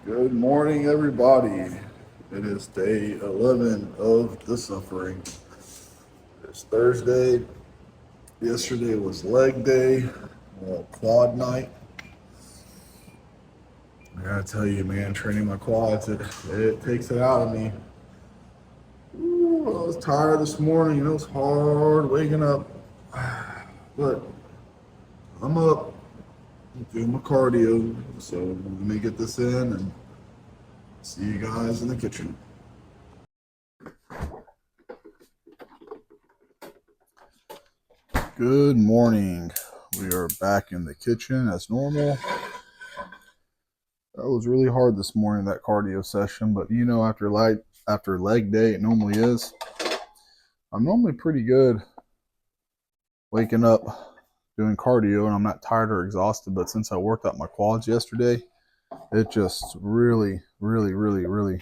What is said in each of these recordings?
Good morning, everybody. It is day 11 of the suffering. It's Thursday. Yesterday was leg day, quad night. I gotta tell you, man, training my quads, it takes it out of me. Ooh, I was tired this morning. It was hard waking up. But I'm up, doing my cardio. So let me get this in and see you guys in the kitchen. Good morning. We are back in the kitchen as normal. That was really hard this morning, that cardio session, but after leg day, it normally is. I'm normally pretty good waking up doing cardio and I'm not tired or exhausted, but since I worked out my quads yesterday, it just really, really, really, really,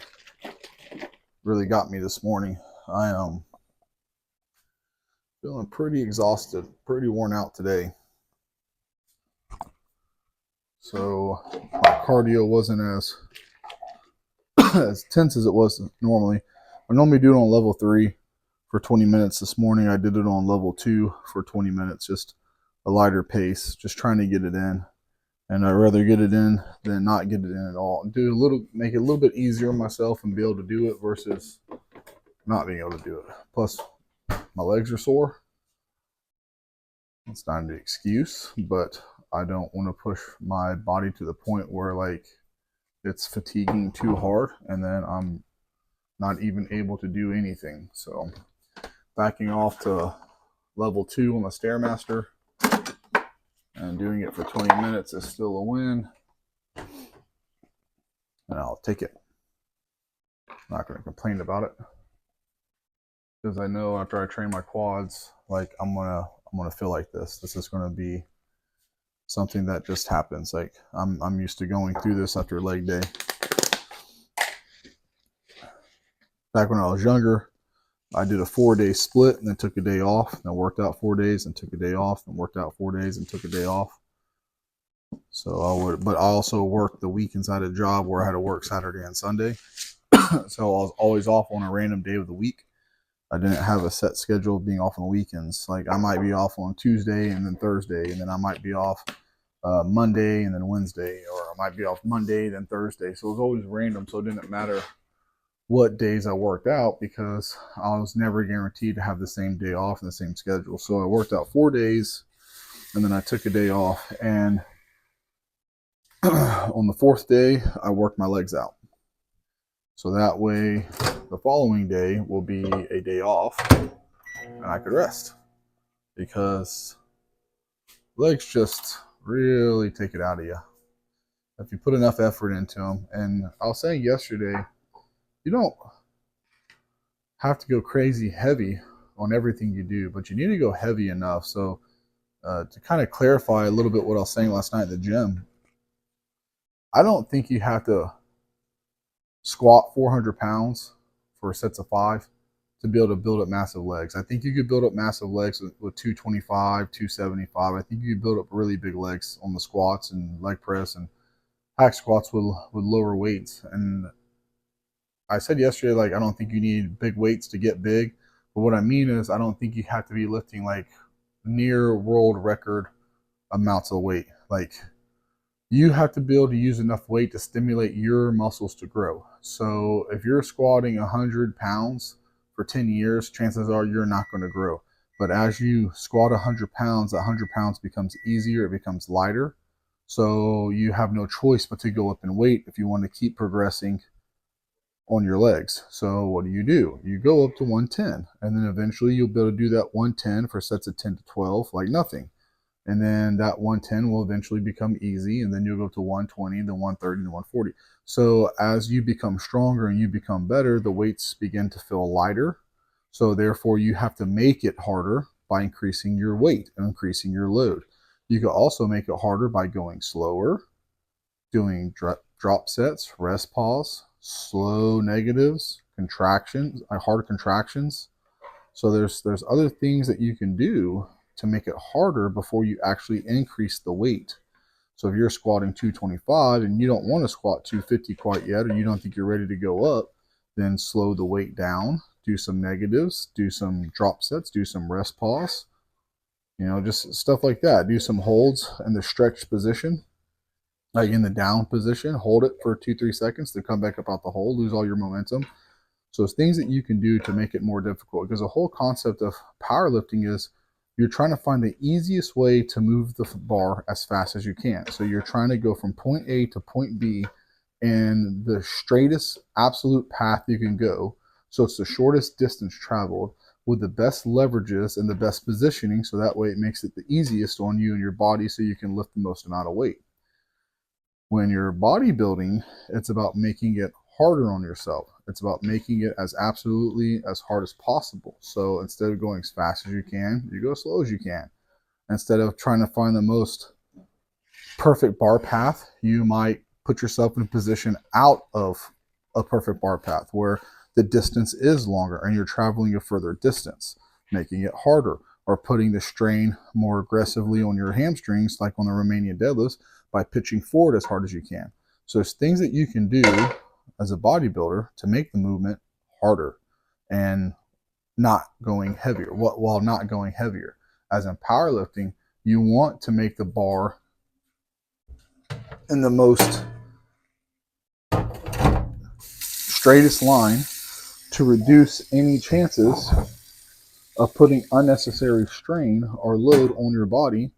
really got me this morning. I am feeling pretty exhausted, pretty worn out today. So my cardio wasn't as as tense as it was normally. I normally do it on level 3 for 20 minutes. This morning I did it on level 2 for 20 minutes, just a lighter pace, just trying to get it in. And I'd rather get it in than not get it in at all. Make it a little bit easier on myself and be able to do it versus not being able to do it. Plus, my legs are sore. It's not an excuse, but I don't want to push my body to the point where it's fatiguing too hard and then I'm not even able to do anything. So backing off to level 2 on the Stairmaster and doing it for 20 minutes is still a win. And I'll take it. I'm not going to complain about it because I know after I train my quads, I'm gonna feel like this. This is going to be something that just happens. Like I'm used to going through this after leg day. Back when I was younger, I did a 4-day split and then took a day off. And I worked out 4 days and took a day off, and worked out 4 days and took a day off. So but I also worked the weekends. I had a job where I had to work Saturday and Sunday. So I was always off on a random day of the week. I didn't have a set schedule of being off on the weekends. Like I might be off on Tuesday and then Thursday, and then I might be off Monday and then Wednesday, or I might be off Monday then Thursday. So it was always random. So it didn't matter what days I worked out because I was never guaranteed to have the same day off and the same schedule. So I worked out 4 days and then I took a day off. And on the 4th day, I worked my legs out. So that way, the following day will be a day off and I could rest because legs just really take it out of you if you put enough effort into them. And I was saying yesterday, you don't have to go crazy heavy on everything you do, but you need to go heavy enough. So to kind of clarify a little bit what I was saying last night at the gym, I don't think you have to squat 400 pounds for sets of 5 to be able to build up massive legs. I think you could build up massive legs with 225, 275. I think you could build up really big legs on the squats and leg press and hack squats with lower weights. And I said yesterday, I don't think you need big weights to get big. But what I mean is I don't think you have to be lifting near world record amounts of weight. You have to be able to use enough weight to stimulate your muscles to grow. So if you're squatting 100 pounds for 10 years, chances are you're not going to grow. But as you squat 100 pounds, that 100 pounds becomes easier, it becomes lighter. So you have no choice but to go up in weight if you want to keep progressing on your legs. So what do? You go up to 110, and then eventually you'll be able to do that 110 for sets of 10 to 12 like nothing. And then that 110 will eventually become easy, and then you'll go to 120, then 130, then 140. So as you become stronger and you become better, the weights begin to feel lighter. So therefore you have to make it harder by increasing your weight and increasing your load. You can also make it harder by going slower, doing drop sets, rest pause, slow negatives, contractions, hard contractions. So there's other things that you can do to make it harder before you actually increase the weight. So if you're squatting 225 and you don't want to squat 250 quite yet, or you don't think you're ready to go up, then slow the weight down, do some negatives, do some drop sets, do some rest pause, just stuff like that. Do some holds in the stretched position, like in the down position, hold it for 2-3 seconds to come back up out the hole, lose all your momentum. So it's things that you can do to make it more difficult, because the whole concept of powerlifting is you're trying to find the easiest way to move the bar as fast as you can. So you're trying to go from point A to point B in the straightest absolute path you can go. So it's the shortest distance traveled with the best leverages and the best positioning. So that way it makes it the easiest on you and your body so you can lift the most amount of weight. When you're bodybuilding, it's about making it harder on yourself. It's about making it as absolutely as hard as possible. So instead of going as fast as you can, you go as slow as you can. Instead of trying to find the most perfect bar path, you might put yourself in a position out of a perfect bar path where the distance is longer and you're traveling a further distance, making it harder, or putting the strain more aggressively on your hamstrings, like on the Romanian deadlifts, by pitching forward as hard as you can. So there's things that you can do as a bodybuilder to make the movement harder and not going heavier, while not going heavier. As in powerlifting, you want to make the bar in the most straightest line to reduce any chances of putting unnecessary strain or load on your body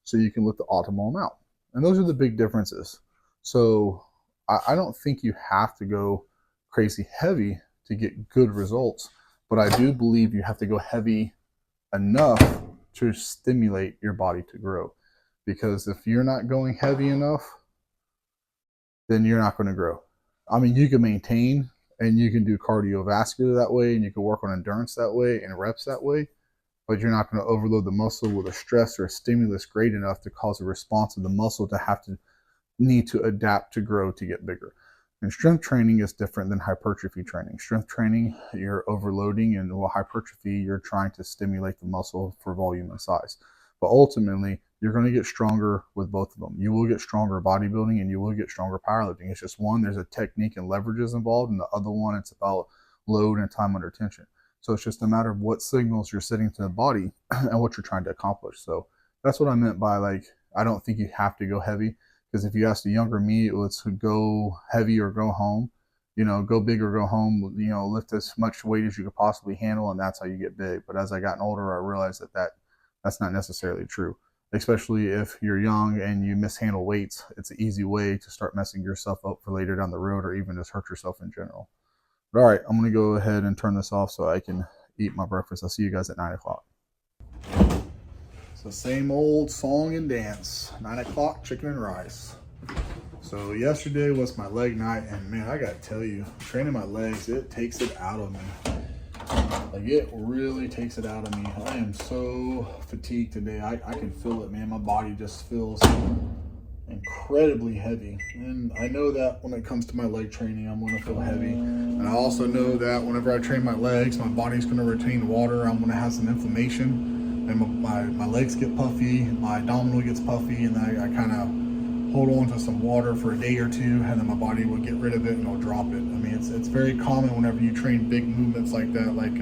so you can lift the optimal amount. And those are the big differences. So I don't think you have to go crazy heavy to get good results, but I do believe you have to go heavy enough to stimulate your body to grow. Because if you're not going heavy enough, then you're not going to grow. I mean, you can maintain and you can do cardiovascular that way, and you can work on endurance that way and reps that way, but you're not going to overload the muscle with a stress or a stimulus great enough to cause a response of the muscle to have to need to adapt to grow to get bigger. And strength training is different than hypertrophy training. Strength training, you're overloading, and while hypertrophy, you're trying to stimulate the muscle for volume and size. But ultimately, you're going to get stronger with both of them. You will get stronger bodybuilding and you will get stronger powerlifting. It's just one, there's a technique and leverages involved, and the other one, it's about load and time under tension. So it's just a matter of what signals you're setting to the body and what you're trying to accomplish. So that's what I meant by, like, I don't think you have to go heavy. Because if you ask the younger me, let's go heavy or go home, go big or go home, lift as much weight as you could possibly handle, and that's how you get big. But as I gotten older, I realized that's not necessarily true. Especially if you're young and you mishandle weights, it's an easy way to start messing yourself up for later down the road, or even just hurt yourself in general. But all right, I'm going to go ahead and turn this off so I can eat my breakfast. I'll see you guys at 9 o'clock. It's the same old song and dance. 9 o'clock, chicken and rice. So yesterday was my leg night, and man, I got to tell you, training my legs, it takes it out of me. Like, it really takes it out of me. I am so fatigued today. I can feel it, man. My body just feels incredibly heavy. And I know that when it comes to my leg training, I'm going to feel heavy. And I also know that whenever I train my legs, my body's going to retain water. I'm going to have some inflammation. And my legs get puffy, my abdominal gets puffy, and then I kind of hold on to some water for a day or two, and then my body will get rid of it and it'll drop it. I mean, it's very common whenever you train big movements like that, like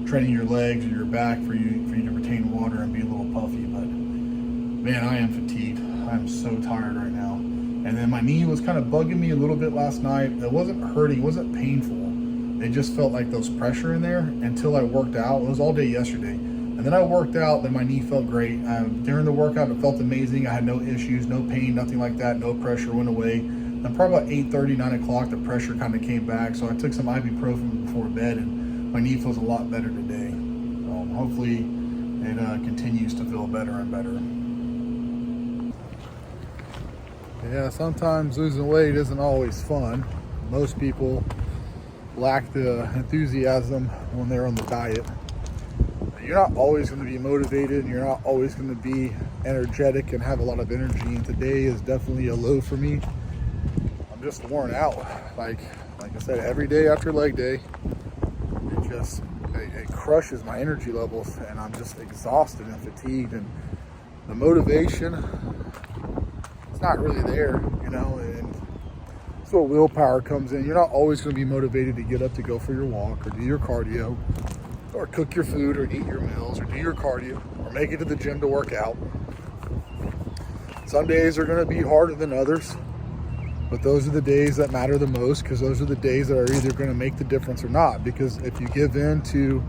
training your legs or your back for you to retain water and be a little puffy. But man, I am fatigued. I'm so tired right now. And then my knee was kind of bugging me a little bit last night. It wasn't hurting, it wasn't painful. It just felt like there was pressure in there until I worked out. It was all day yesterday. And then I worked out, then my knee felt great. During the workout, it felt amazing. I had no issues, no pain, nothing like that. No pressure went away. And probably about 8:30, 9 o'clock, the pressure kind of came back. So I took some ibuprofen before bed, and my knee feels a lot better today. Hopefully it continues to feel better and better. Yeah, sometimes losing weight isn't always fun. Most people lack the enthusiasm when they're on the diet. You're not always going to be motivated, and you're not always going to be energetic and have a lot of energy. And today is definitely a low for me. I'm just worn out. Like I said, every day after leg day, it crushes my energy levels, and I'm just exhausted and fatigued. And the motivation is it's not really there, you know, and that's where willpower comes in. You're not always going to be motivated to get up to go for your walk or do your cardio or cook your food or eat your meals or do your cardio or make it to the gym to work out. Some days are going to be harder than others, but those are the days that matter the most, because those are the days that are either going to make the difference or not. Because if you give in to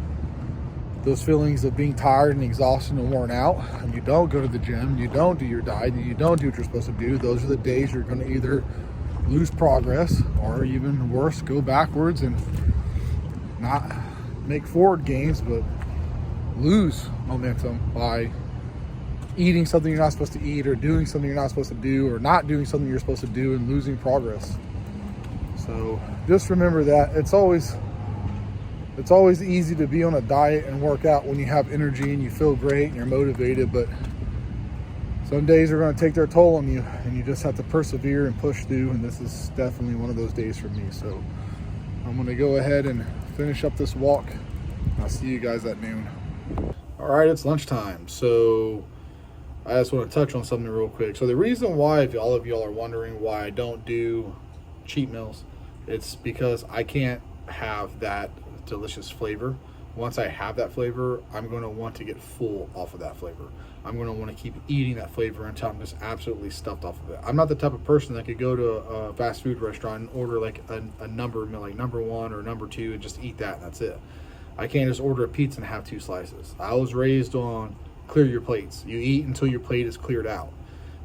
those feelings of being tired and exhausted and worn out, and you don't go to the gym, you don't do your diet, and you don't do what you're supposed to do, those are the days you're going to either lose progress or, even worse, go backwards and not make forward gains, but lose momentum by eating something you're not supposed to eat, or doing something you're not supposed to do, or not doing something you're supposed to do, and losing progress. So just remember that it's always easy to be on a diet and work out when you have energy and you feel great and you're motivated, but some days are going to take their toll on you, and you just have to persevere and push through, and this is definitely one of those days for me. So I'm going to go ahead and finish up this walk. I'll see you guys at noon. All right, it's lunchtime, so I just want to touch on something real quick. So the reason why, if all of y'all are wondering why I don't do cheat meals, it's because I can't have that delicious flavor. Once I have that flavor, I'm going to want to get full off of that flavor. I'm going to want to keep eating that flavor until I'm just absolutely stuffed off of it. I'm not the type of person that could go to a fast food restaurant and order like a number meal, like number one or number two, and just eat that and that's it. I can't just order a pizza and have 2 slices. I was raised on clear your plates. You eat until your plate is cleared out.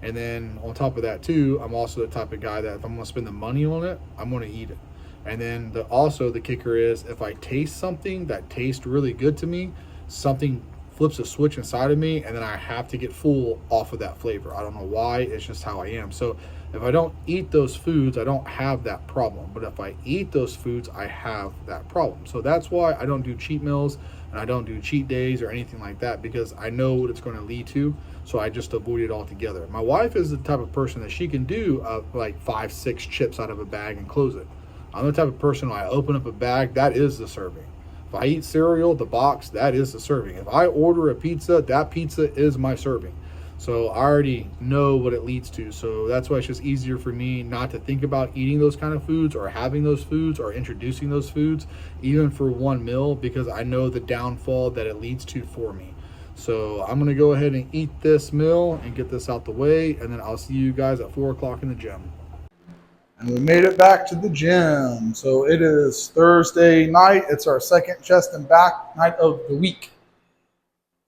And then on top of that too, I'm also the type of guy that if I'm going to spend the money on it, I'm going to eat it. And then also the kicker is, if I taste something that tastes really good to me, something flips a switch inside of me, and then I have to get full off of that flavor. I don't know why, it's just how I am. So if I don't eat those foods, I don't have that problem. But if I eat those foods, I have that problem. So that's why I don't do cheat meals and I don't do cheat days or anything like that, because I know what it's going to lead to. So I just avoid it altogether. My wife is the type of person that she can do like 5-6 chips out of a bag and close it. I'm the type of person, when I open up a bag, that is the serving. If I eat cereal, the box, that is the serving. If I order a pizza, that pizza is my serving. So I already know what it leads to. So that's why it's just easier for me not to think about eating those kind of foods or having those foods or introducing those foods, even for one meal, because I know the downfall that it leads to for me. So I'm going to go ahead and eat this meal and get this out the way, and then I'll see you guys at 4 o'clock in the gym. And we made it back to the gym. So it is Thursday night. It's our second chest and back night of the week.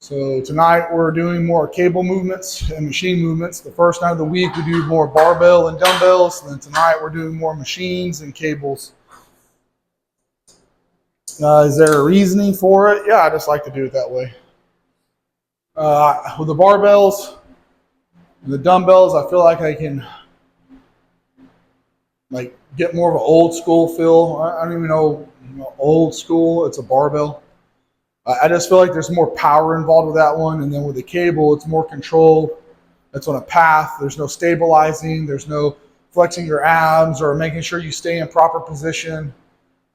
So tonight we're doing more cable movements and machine movements. The first night of the week we do more barbell and dumbbells. And then tonight we're doing more machines and cables. Is there a reasoning for it? Yeah, I just like to do it that way. With the barbells and the dumbbells, I feel like I can get more of an old school feel. I don't even know, old school. It's a barbell. I just feel like there's more power involved with that one. And then with the cable, it's more control. It's on a path. There's no stabilizing. There's no flexing your abs or making sure you stay in proper position.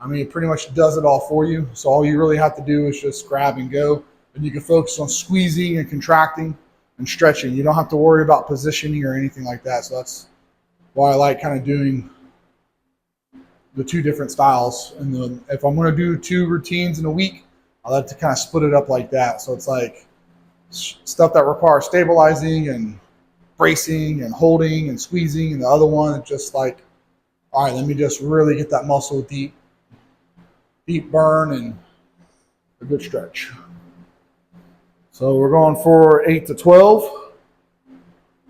I mean, it pretty much does it all for you. So all you really have to do is just grab and go. And you can focus on squeezing and contracting and stretching. You don't have to worry about positioning or anything like that. So that's why I like kind of doing the 2 different styles. And then if I'm going to do 2 routines in a week, I like to kind of split it up like that. So it's like stuff that requires stabilizing and bracing and holding and squeezing. And the other one is just like, all right, let me just really get that muscle deep burn and a good stretch. So we're going for 8 to 12.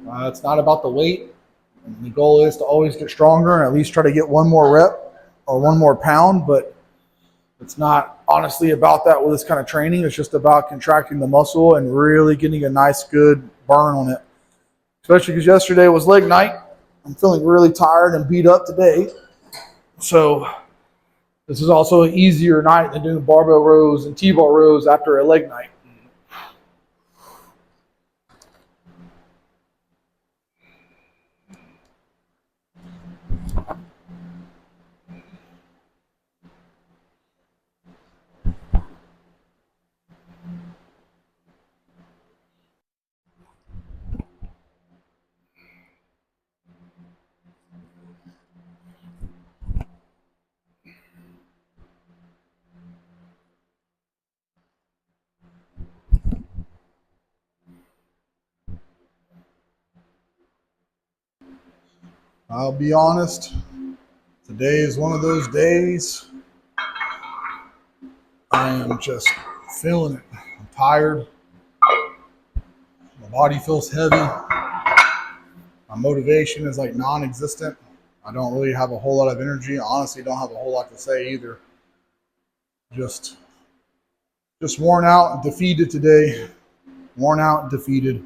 It's not about the weight. And the goal is to always get stronger and at least try to get 1 more rep or 1 more pound, but it's not honestly about that with this kind of training. It's just about contracting the muscle and really getting a nice, good burn on it. Especially because yesterday was leg night. I'm feeling really tired and beat up today. So this is also an easier night than doing barbell rows and T-bar rows after a leg night. I'll be honest, today is one of those days I am just feeling it. I'm tired. My body feels heavy. My motivation is like non-existent. I don't really have a whole lot of energy. I honestly don't have a whole lot to say either. Just worn out and defeated today. Worn out and defeated.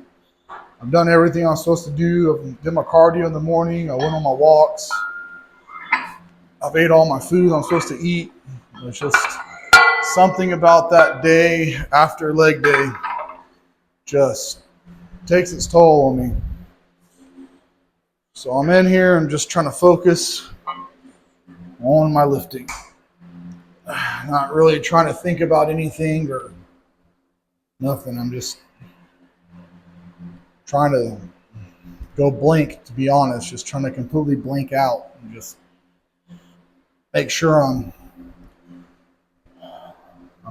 I've done everything I'm supposed to do. I did my cardio in the morning. I went on my walks. I've ate all my food I'm supposed to eat. It's just something about that day after leg day just takes its toll on me. So I'm in here. I'm just trying to focus on my lifting. Not really trying to think about anything or nothing. I'm just trying to go blank, to be honest. Just trying to completely blank out and just make sure I'm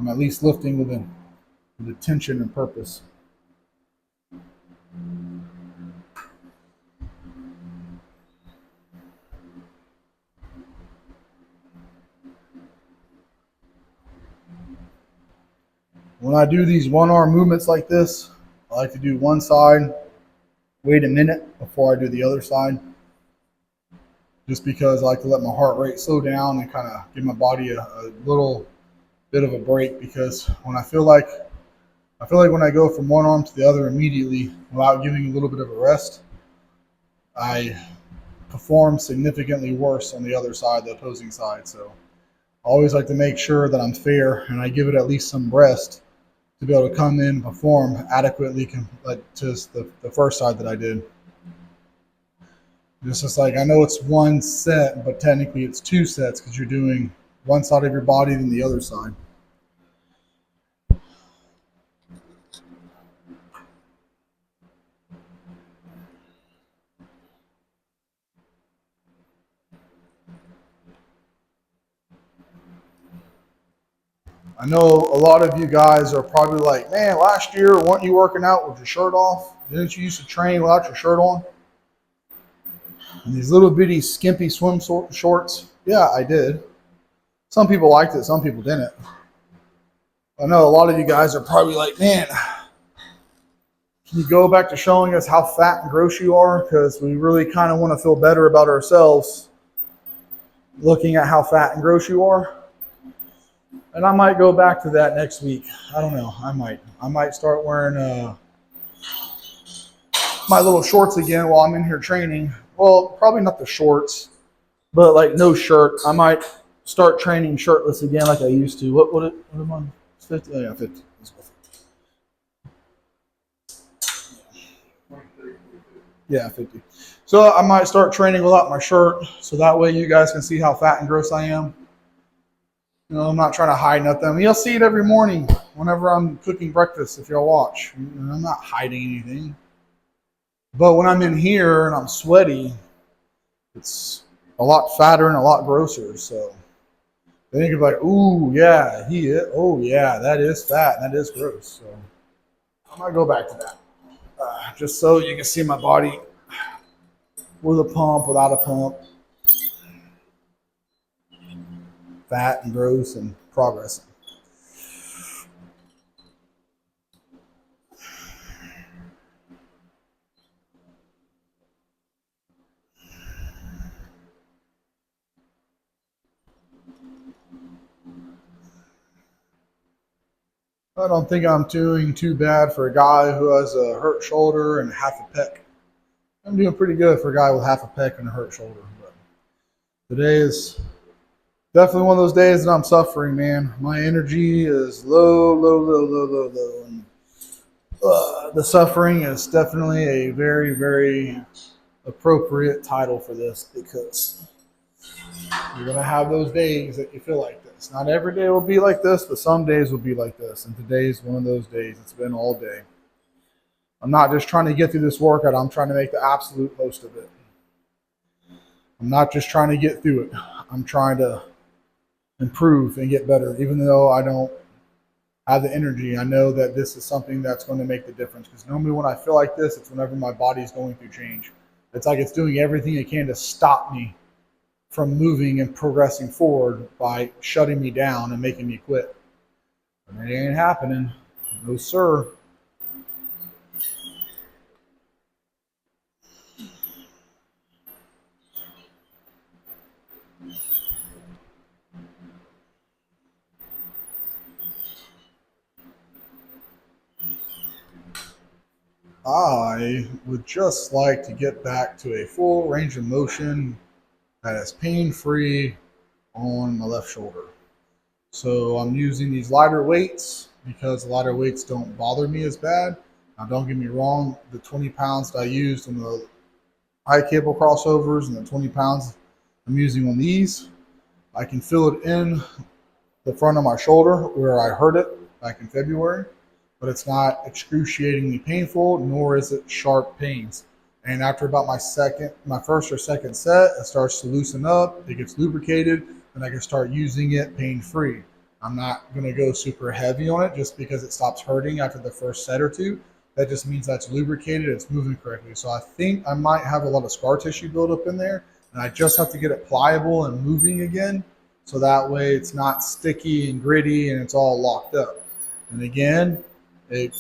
at least lifting with intention and purpose. When I do these one-arm movements like this, I like to do one side, wait a minute before I do the other side, just because I like to let my heart rate slow down and kind of give my body a little bit of a break, because when I feel like when I go from one arm to the other immediately without giving a little bit of a rest, I perform significantly worse on the other side, the opposing side. So I always like to make sure that I'm fair and I give it at least some rest to be able to come in and perform adequately to the first side that I did. It's just like, I know it's one set, but technically it's two sets because you're doing one side of your body then the other side. I know a lot of you guys are probably like, man, last year, weren't you working out with your shirt off? Didn't you used to train without your shirt on? And these little bitty skimpy swim shorts. Yeah, I did. Some people liked it, some people didn't. I know a lot of you guys are probably like, man, can you go back to showing us how fat and gross you are? Because we really kind of want to feel better about ourselves looking at how fat and gross you are. And I might go back to that next week. I don't know. I might start wearing my little shorts again while I'm in here training. Well, probably not the shorts, but like no shirt. I might start training shirtless again like I used to. What am I? 50? Oh, yeah, 50. Let's go 50. Yeah, 50. So I might start training without my shirt, so that way you guys can see how fat and gross I am. You know, I'm not trying to hide nothing. You'll see it every morning whenever I'm cooking breakfast if y'all watch. I'm not hiding anything. But when I'm in here and I'm sweaty, it's a lot fatter and a lot grosser. So then you can be like, ooh, yeah, oh, yeah, that is fat and that is gross. So I might go back to that. Just so you can see my body with a pump, without a pump. Fat and gross and progressing. I don't think I'm doing too bad for a guy who has a hurt shoulder and half a pec. I'm doing pretty good for a guy with half a pec and a hurt shoulder. But today is definitely one of those days that I'm suffering, man. My energy is low. And, the suffering is definitely a very, very appropriate title for this, because you're going to have those days that you feel like this. Not every day will be like this, but some days will be like this. And today's one of those days. It's been all day. I'm not just trying to get through this workout. I'm trying to make the absolute most of it. I'm not just trying to get through it. I'm trying to improve and get better. Even though I don't have the energy, I know that this is something that's going to make the difference. Because normally when I feel like this, it's whenever my body's going through change. It's like it's doing everything it can to stop me from moving and progressing forward by shutting me down and making me quit. And it ain't happening. No, sir. I would just like to get back to a full range of motion that is pain-free on my left shoulder. So I'm using these lighter weights because lighter weights don't bother me as bad. Now, don't get me wrong, the 20 pounds that I used on the high cable crossovers and the 20 pounds I'm using on these, I can feel it in the front of my shoulder where I hurt it back in February, but it's not excruciatingly painful, nor is it sharp pains. And after about my first or second set, it starts to loosen up, it gets lubricated, and I can start using it pain-free. I'm not going to go super heavy on it just because it stops hurting after the first set or two. That just means that's lubricated, it's moving correctly. So I think I might have a lot of scar tissue buildup in there, and I just have to get it pliable and moving again, so that way it's not sticky and gritty and it's all locked up. And again, it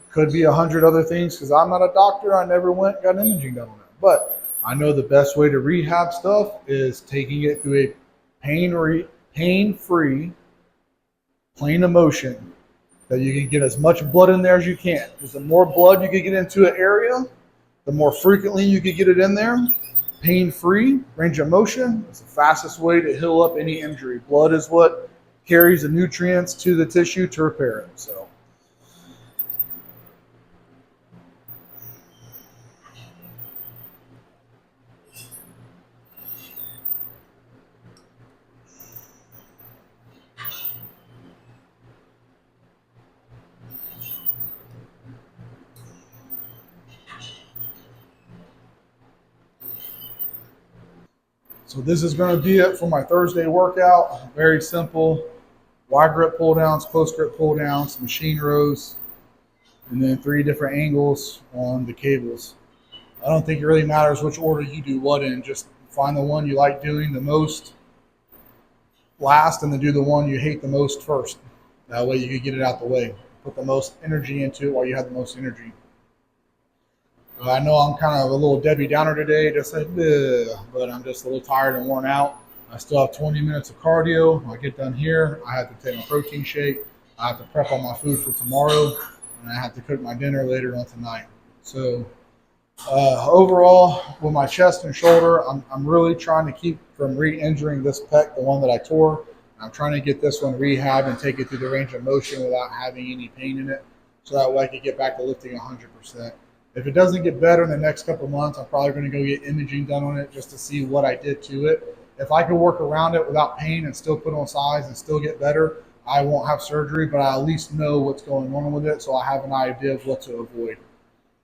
could be 100 other things because I'm not a doctor. I never went and got imaging done on it. But I know the best way to rehab stuff is taking it through a pain-free, plain emotion that you can get as much blood in there as you can. Because the more blood you can get into an area, the more frequently you can get it in there. Pain-free, range of motion is the fastest way to heal up any injury. Blood is what carries the nutrients to the tissue to repair it. So this is going to be it for my Thursday workout. Very simple. Wide grip pull downs, close grip pull downs, machine rows, and then 3 different angles on the cables. I don't think it really matters which order you do what in. Just find the one you like doing the most last and then do the one you hate the most first. That way you can get it out the way. Put the most energy into it while you have the most energy. I know I'm kind of a little Debbie Downer today, just like, but I'm just a little tired and worn out. I still have 20 minutes of cardio. When I get done here, I have to take my protein shake. I have to prep all my food for tomorrow, and I have to cook my dinner later on tonight. So overall, with my chest and shoulder, I'm really trying to keep from re-injuring this pec, the one that I tore. I'm trying to get this one rehab and take it through the range of motion without having any pain in it, so that way I can get back to lifting 100%. If it doesn't get better in the next couple of months, I'm probably going to go get imaging done on it just to see what I did to it. If I can work around it without pain and still put on size and still get better, I won't have surgery, but I at least know what's going on with it, so I have an idea of what to avoid.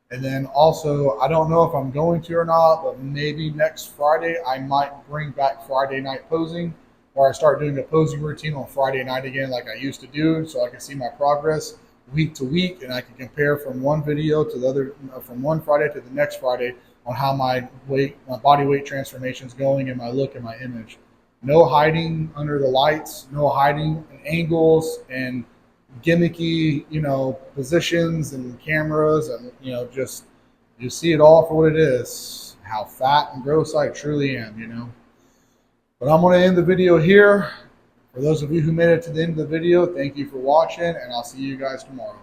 And then also, I don't know if I'm going to or not, but maybe next Friday I might bring back Friday night posing, or I start doing a posing routine on Friday night again like I used to do, so I can see my progress week to week, and I can compare from one video to the other, from one Friday to the next Friday, on how my body weight transformation is going, and my look and my image. No hiding under the lights, no hiding in angles and gimmicky, positions and cameras, and just you see it all for what it is. How fat and gross I truly am. But I'm going to end the video here. For those of you who made it to the end of the video, thank you for watching, and I'll see you guys tomorrow.